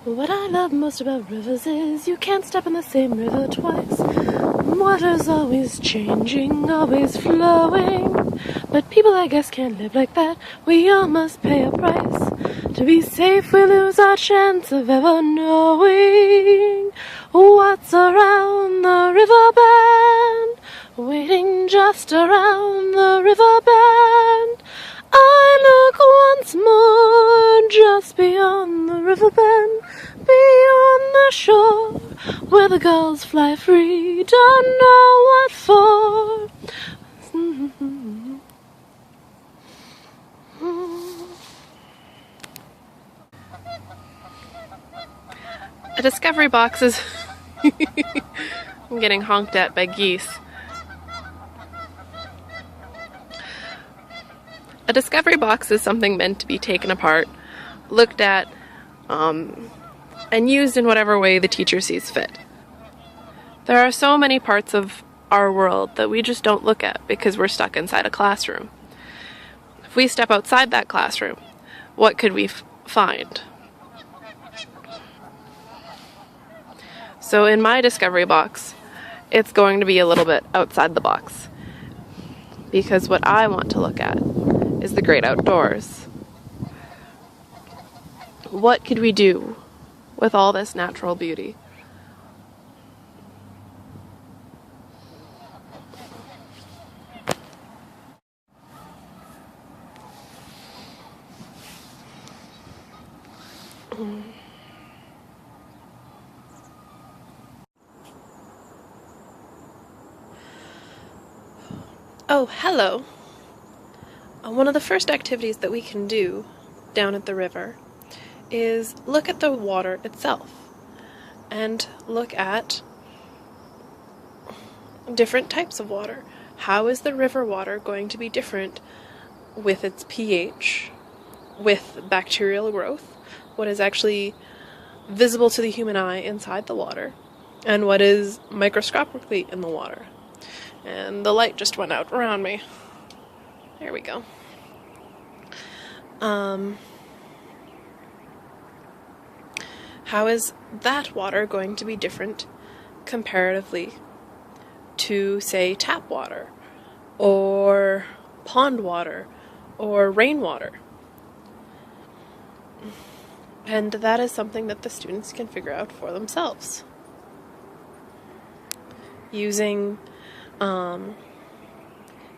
What I love most about rivers is you can't step in the same river twice. Water's always changing, always flowing. But people, I guess, can't live like that. We all must pay a price. To be safe, we lose our chance of ever knowing what's around the river bend. Waiting just around the river bend. I look once more just beyond the river bend, beyond the shore, where the gulls fly free, don't know what for. A discovery box is... I'm getting honked at by geese. A discovery box is something meant to be taken apart, looked at, and used in whatever way the teacher sees fit. There are so many parts of our world that we just don't look at because we're stuck inside a classroom. If we step outside that classroom, what could we find? So in my discovery box, it's going to be a little bit outside the box, because what I want to look at is the great outdoors. What could we do with all this natural beauty? Oh, hello. One of the first activities that we can do down at the river is look at the water itself and look at different types of water. How is the river water going to be different with its pH, with bacterial growth, what is actually visible to the human eye inside the water, and what is microscopically in the water. And the light just went out around me. There we go. How is that water going to be different comparatively to, say, tap water, or pond water, or rainwater? And that is something that the students can figure out for themselves, using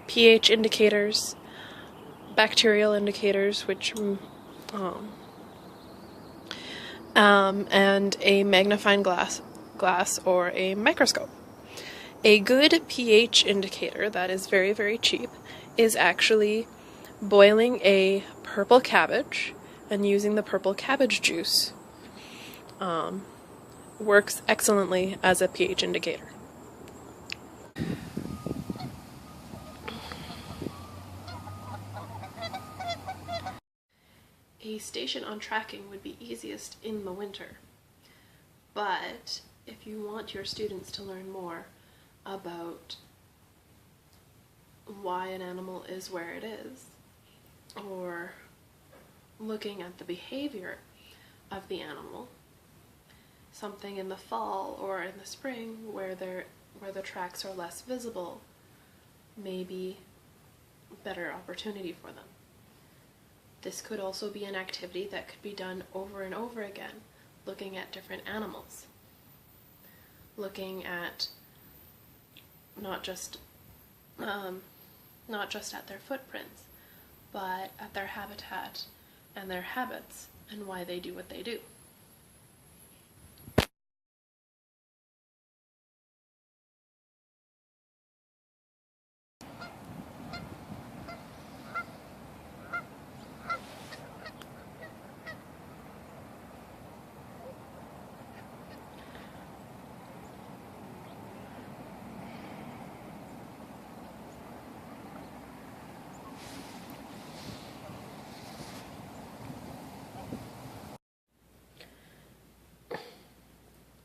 pH indicators, bacterial indicators, which and a magnifying glass or a microscope. A good pH indicator that is very, very cheap is actually boiling a purple cabbage and using the purple cabbage juice. Works excellently as a pH indicator. A station on tracking would be easiest in the winter, but if you want your students to learn more about why an animal is where it is, or looking at the behavior of the animal, something in the fall or in the spring where the tracks are less visible may be a better opportunity for them. This could also be an activity that could be done over and over again, looking at different animals, looking at not just at their footprints, but at their habitat and their habits and why they do what they do.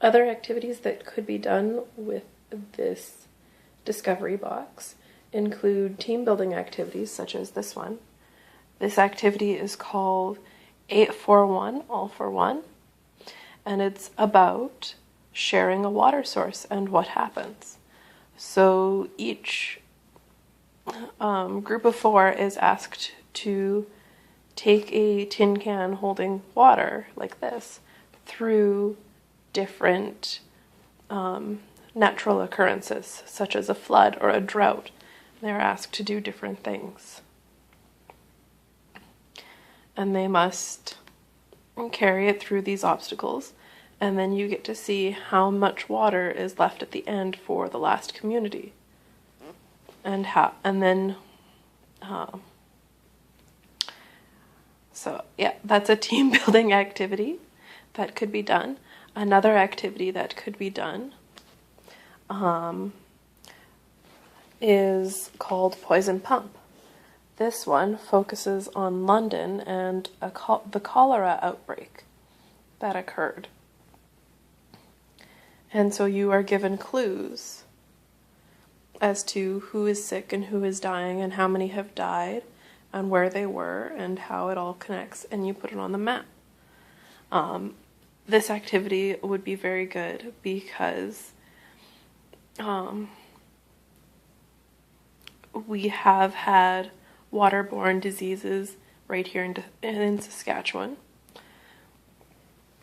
Other activities that could be done with this discovery box include team building activities such as this one. This activity is called 8 for 1, all for one, and it's about sharing a water source and what happens. So each group of 4 is asked to take a tin can holding water like this through different natural occurrences, such as a flood or a drought. They're asked to do different things. And they must carry it through these obstacles, and then you get to see how much water is left at the end for the last community. So yeah, that's a team building activity that could be done. Another activity that could be done is called Poison Pump. This one focuses on London and the cholera outbreak that occurred. And so you are given clues as to who is sick and who is dying and how many have died and where they were and how it all connects, and you put it on the map. This activity would be very good because we have had waterborne diseases right here in Saskatchewan.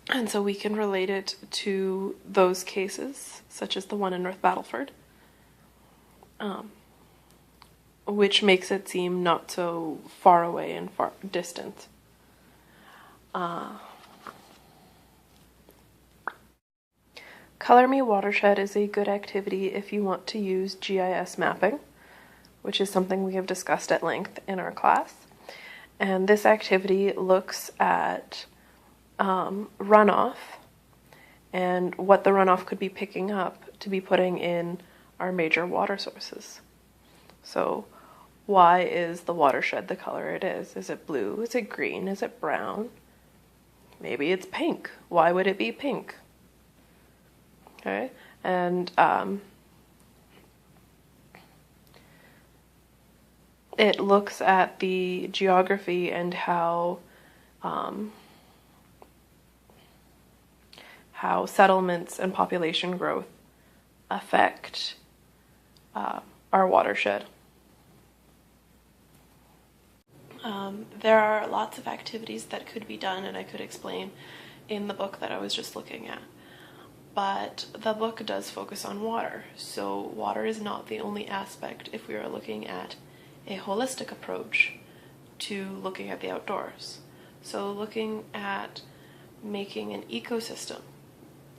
And so we can relate it to those cases, such as the one in North Battleford, which makes it seem not so far away and far distant. Color Me Watershed is a good activity if you want to use GIS mapping, which is something we have discussed at length in our class. And this activity looks at runoff and what the runoff could be picking up to be putting in our major water sources. So why is the watershed the color it is? Is it blue? Is it green? Is it brown? Maybe it's pink. Why would it be pink? Okay, and it looks at the geography and how settlements and population growth affect our watershed. There are lots of activities that could be done, and I could explain in the book that I was just looking at. But the book does focus on water, so water is not the only aspect if we are looking at a holistic approach to looking at the outdoors. So looking at making an ecosystem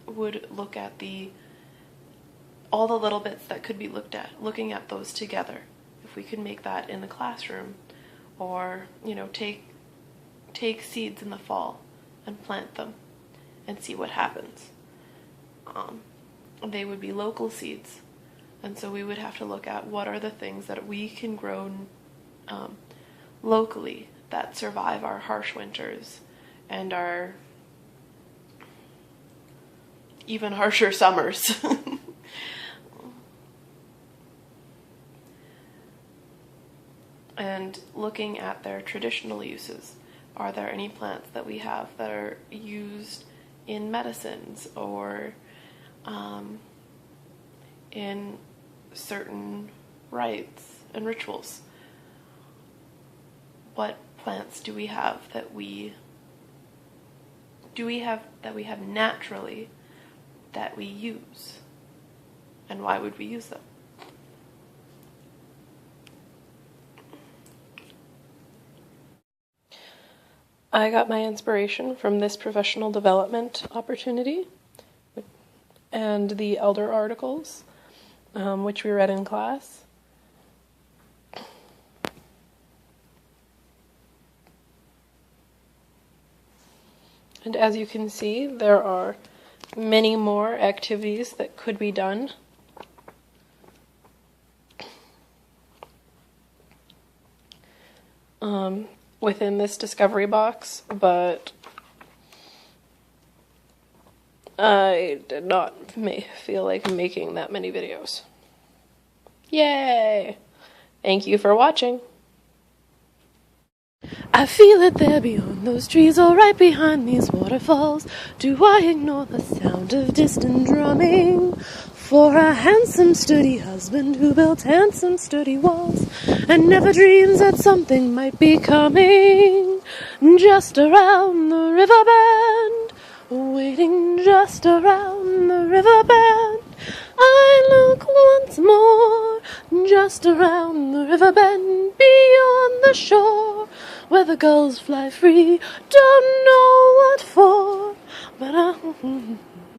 would look at all the little bits that could be looked at, looking at those together. If we could make that in the classroom, or take seeds in the fall and plant them and see what happens. They would be local seeds, and so we would have to look at what are the things that we can grow locally that survive our harsh winters and our even harsher summers. And looking at their traditional uses. Are there any plants that we have that are used in medicines or in certain rites and rituals? What plants do we have that we have naturally that we use, and why would we use them? I got my inspiration from this professional development opportunity and the elder articles, which we read in class. And as you can see, there are many more activities that could be done. Within this discovery box, but I did not feel like making that many videos. Yay! Thank you for watching. I feel it there beyond those trees, or right behind these waterfalls. Do I ignore the sound of distant drumming? For a handsome, sturdy husband who built handsome, sturdy walls, and never dreams that something might be coming. Just around the river bend, waiting just around the river bend. I look once more, just around the river bend, beyond the shore, where the gulls fly free. Don't know what for, but